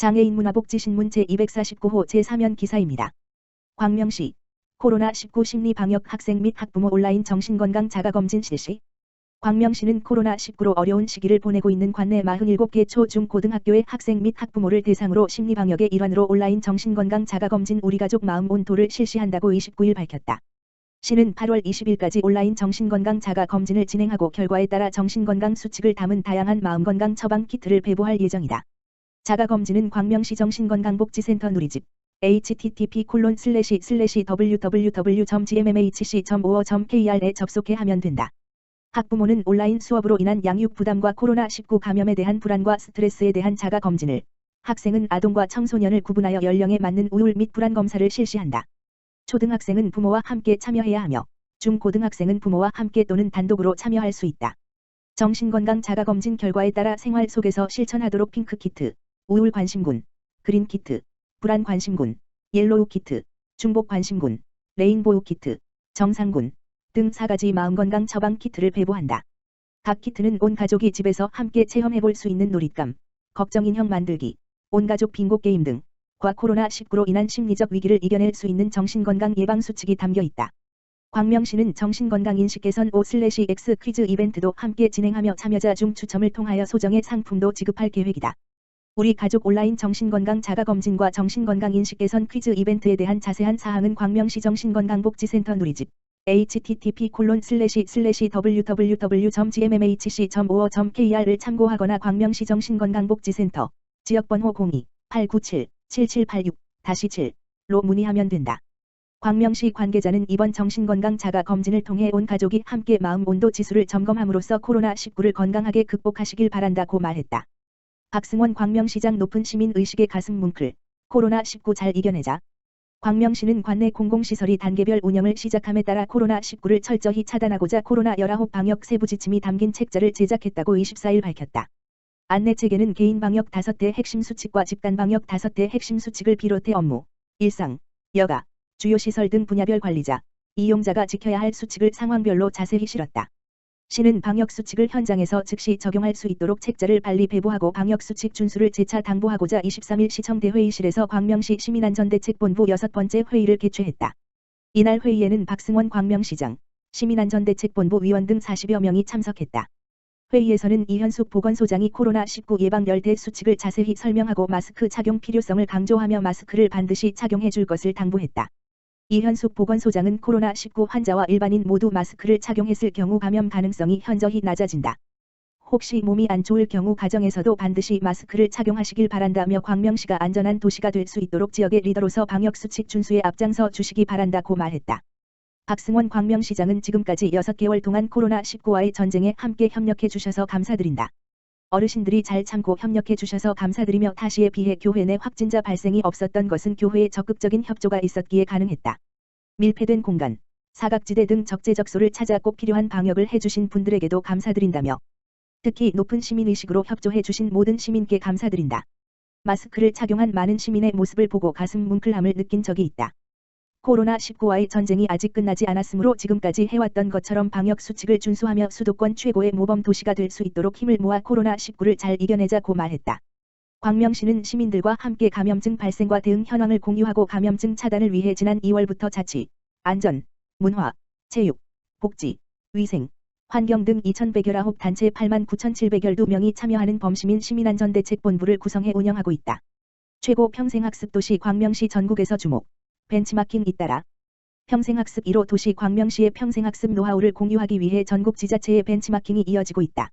장애인 문화복지신문 제249호 제3연 기사입니다. 광명시 코로나19 심리 방역 학생 및 학부모 온라인 정신건강 자가검진 실시. 광명시는 코로나19로 어려운 시기를 보내고 있는 관내 47개 초, 중, 고등학교의 학생 및 학부모를 대상으로 심리방역의 일환으로 온라인 정신건강 자가검진 우리가족 마음 온도를 실시한다고 29일 밝혔다. 시는 8월 20일까지 온라인 정신건강 자가검진을 진행하고 결과에 따라 정신건강 수칙을 담은 다양한 마음건강 처방 키트를 배부할 예정이다. 자가검진은 광명시 정신건강복지센터 누리집 http://www.gmmhc.or.kr에 접속해 하면 된다. 학부모는 온라인 수업으로 인한 양육 부담과 코로나19 감염에 대한 불안과 스트레스에 대한 자가검진을, 학생은 아동과 청소년을 구분하여 연령에 맞는 우울 및 불안 검사를 실시한다. 초등학생은 부모와 함께 참여해야 하며 중고등학생은 부모와 함께 또는 단독으로 참여할 수 있다. 정신건강 자가검진 결과에 따라 생활 속에서 실천하도록 핑크 키트, 우울 관심군, 그린 키트, 불안 관심군, 옐로우 키트, 중복 관심군, 레인보우 키트, 정상군 등 4가지 마음건강 처방 키트를 배부한다. 각 키트는 온 가족이 집에서 함께 체험해볼 수 있는 놀잇감, 걱정인형 만들기, 온가족 빙고 게임 등과 코로나19로 인한 심리적 위기를 이겨낼 수 있는 정신건강 예방수칙이 담겨 있다. 광명시는 정신건강인식 개선 5/X 퀴즈 이벤트도 함께 진행하며 참여자 중 추첨을 통하여 소정의 상품도 지급할 계획이다. 우리 가족 온라인 정신건강 자가검진과 정신건강인식 개선 퀴즈 이벤트에 대한 자세한 사항은 광명시 정신건강복지센터 누리집 http://www.gmmhc.or.kr을 참고하거나 광명시 정신건강복지센터 지역번호 02-897-7786-7로 문의하면 된다. 광명시 관계자는 이번 정신건강 자가검진을 통해 온 가족이 함께 마음 온도 지수를 점검함으로써 코로나19를 건강하게 극복하시길 바란다고 말했다. 박승원 광명시장 높은 시민의식의 가슴 뭉클, 코로나19 잘 이겨내자. 광명시는 관내 공공시설이 단계별 운영을 시작함에 따라 코로나19를 철저히 차단하고자 코로나19 방역 세부 지침이 담긴 책자를 제작했다고 24일 밝혔다. 안내책에는 개인 방역 5대 핵심 수칙과 집단 방역 5대 핵심 수칙을 비롯해 업무, 일상, 여가, 주요시설 등 분야별 관리자, 이용자가 지켜야 할 수칙을 상황별로 자세히 실었다. 시는 방역수칙을 현장에서 즉시 적용할 수 있도록 책자를 빨리 배부하고 방역수칙 준수를 재차 당부하고자 23일 시청대회의실에서 광명시 시민안전대책본부 6번째 회의를 개최했다. 이날 회의에는 박승원 광명시장, 시민안전대책본부 위원 등 40여 명이 참석했다. 회의에서는 이현숙 보건소장이 코로나19 예방 열대 수칙을 자세히 설명하고 마스크 착용 필요성을 강조하며 마스크를 반드시 착용해 줄 것을 당부했다. 이현숙 보건소장은 코로나19 환자와 일반인 모두 마스크를 착용했을 경우 감염 가능성이 현저히 낮아진다. 혹시 몸이 안 좋을 경우 가정에서도 반드시 마스크를 착용하시길 바란다며 광명시가 안전한 도시가 될 수 있도록 지역의 리더로서 방역수칙 준수에 앞장서 주시기 바란다고 말했다. 박승원 광명시장은 지금까지 6개월 동안 코로나19와의 전쟁에 함께 협력해 주셔서 감사드린다. 어르신들이 잘 참고 협력해 주셔서 감사드리며 타시에 비해 교회 내 확진자 발생이 없었던 것은 교회의 적극적인 협조가 있었기에 가능했다. 밀폐된 공간, 사각지대 등 적재적소를 찾아 꼭 필요한 방역을 해주신 분들에게도 감사드린다며 특히 높은 시민의식으로 협조해 주신 모든 시민께 감사드린다. 마스크를 착용한 많은 시민의 모습을 보고 가슴 뭉클함을 느낀 적이 있다. 코로나19와의 전쟁이 아직 끝나지 않았으므로 지금까지 해왔던 것처럼 방역수칙을 준수하며 수도권 최고의 모범 도시가 될 수 있도록 힘을 모아 코로나19를 잘 이겨내자고 말했다. 광명시는 시민들과 함께 감염증 발생과 대응 현황을 공유하고 감염증 차단을 위해 지난 2월부터 자치, 안전, 문화, 체육, 복지, 위생, 환경 등 2119 단체 89,712명이 참여하는 범시민 시민안전대책본부를 구성해 운영하고 있다. 최고 평생학습도시 광명시 전국에서 주목. 벤치마킹 잇따라 평생학습 1호 도시 광명시의 평생학습 노하우를 공유하기 위해 전국 지자체의 벤치마킹이 이어지고 있다.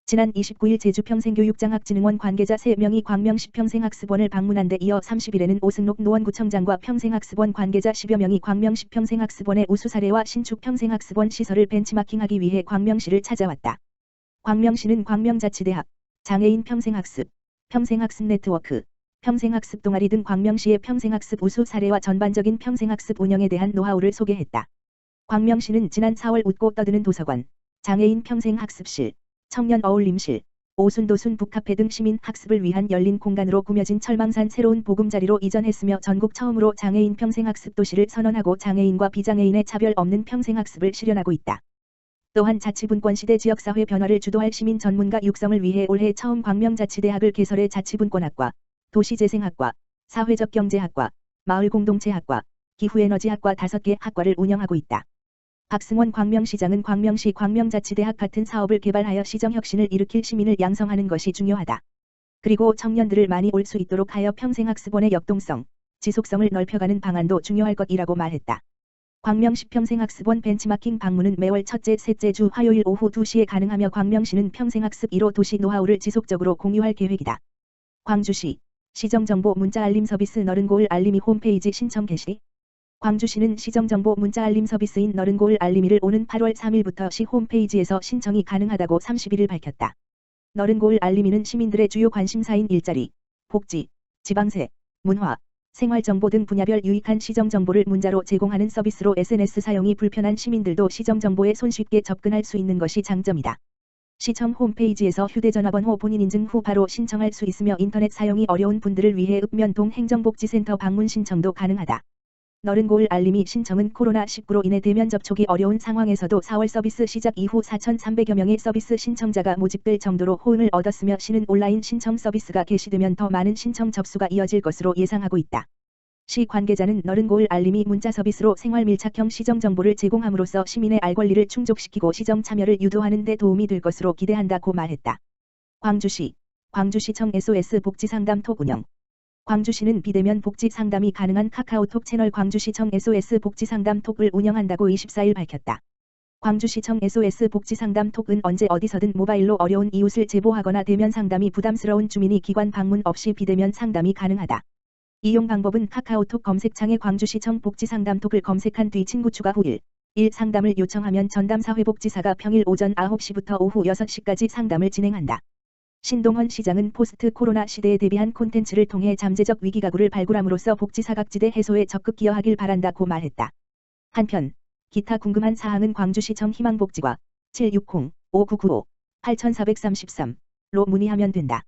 지난 29일 제주평생교육장학진흥원 관계자 3명이 광명시 평생학습원을 방문한 데 이어 30일에는 오승록 노원구청장과 평생학습원 관계자 10여 명이 광명시 평생학습원의 우수 사례와 신축 평생학습원 시설을 벤치마킹하기 위해 광명시를 찾아왔다. 광명시는 광명자치대학, 장애인 평생학습, 평생학습 네트워크, 평생학습 동아리 등 광명시의 평생학습 우수 사례와 전반적인 평생학습 운영에 대한 노하우를 소개했다. 광명시는 지난 4월 웃고 떠드는 도서관, 장애인 평생학습실, 청년 어울림실, 오순도순 북카페 등 시민 학습을 위한 열린 공간으로 꾸며진 철망산 새로운 보금자리로 이전했으며 전국 처음으로 장애인 평생학습 도시를 선언하고 장애인과 비장애인의 차별 없는 평생학습을 실현하고 있다. 또한 자치분권 시대 지역사회 변화를 주도할 시민 전문가 육성을 위해 올해 처음 광명자치대학을 개설해 자치분권학과, 도시재생학과, 사회적경제학과, 마을공동체학과, 기후에너지학과 5개 학과를 운영하고 있다. 박승원 광명시장은 광명시 광명자치대학 같은 사업을 개발하여 시정혁신을 일으킬 시민을 양성하는 것이 중요하다. 그리고 청년들을 많이 올 수 있도록 하여 평생학습원의 역동성, 지속성을 넓혀가는 방안도 중요할 것이라고 말했다. 광명시 평생학습원 벤치마킹 방문은 매월 첫째, 셋째 주 화요일 오후 2시에 가능하며 광명시는 평생학습 1호 도시 노하우를 지속적으로 공유할 계획이다. 광주시 시정정보 문자알림 서비스 너른고을 알림이 홈페이지 신청 개시. 광주시는 시정정보 문자알림 서비스인 너른고을 알림이를 오는 8월 3일부터 시 홈페이지에서 신청이 가능하다고 31일 밝혔다. 너른고을 알림이는 시민들의 주요 관심사인 일자리, 복지, 지방세, 문화, 생활정보 등 분야별 유익한 시정정보를 문자로 제공하는 서비스로 SNS 사용이 불편한 시민들도 시정정보에 손쉽게 접근할 수 있는 것이 장점이다. 시청 홈페이지에서 휴대전화번호 본인 인증 후 바로 신청할 수 있으며 인터넷 사용이 어려운 분들을 위해 읍면동 행정복지센터 방문 신청도 가능하다. 너른고을 알림이 신청은 코로나19로 인해 대면 접촉이 어려운 상황에서도 4월 서비스 시작 이후 4,300여 명의 서비스 신청자가 모집될 정도로 호응을 얻었으며 시는 온라인 신청 서비스가 개시되면 더 많은 신청 접수가 이어질 것으로 예상하고 있다. 시 관계자는 너른고을 알림이 문자 서비스로 생활 밀착형 시정 정보를 제공함으로써 시민의 알 권리를 충족시키고 시정 참여를 유도하는 데 도움이 될 것으로 기대한다고 말했다. 광주시청 SOS 복지상담 톡 운영. 광주시는 비대면 복지 상담이 가능한 카카오톡 채널 광주시청 SOS 복지상담 톡을 운영한다고 24일 밝혔다. 광주시청 SOS 복지상담 톡은 언제 어디서든 모바일로 어려운 이웃을 제보하거나 대면 상담이 부담스러운 주민이 기관 방문 없이 비대면 상담이 가능하다. 이용 방법은 카카오톡 검색창에 광주시청 복지상담톡을 검색한 뒤 친구 추가 후 1 상담을 요청하면 전담 사회복지사가 평일 오전 9시부터 오후 6시까지 상담을 진행한다. 신동헌 시장은 포스트 코로나 시대에 대비한 콘텐츠를 통해 잠재적 위기가구를 발굴함으로써 복지사각지대 해소에 적극 기여하길 바란다고 말했다. 한편 기타 궁금한 사항은 광주시청 희망복지과 760-5995-8433로 문의하면 된다.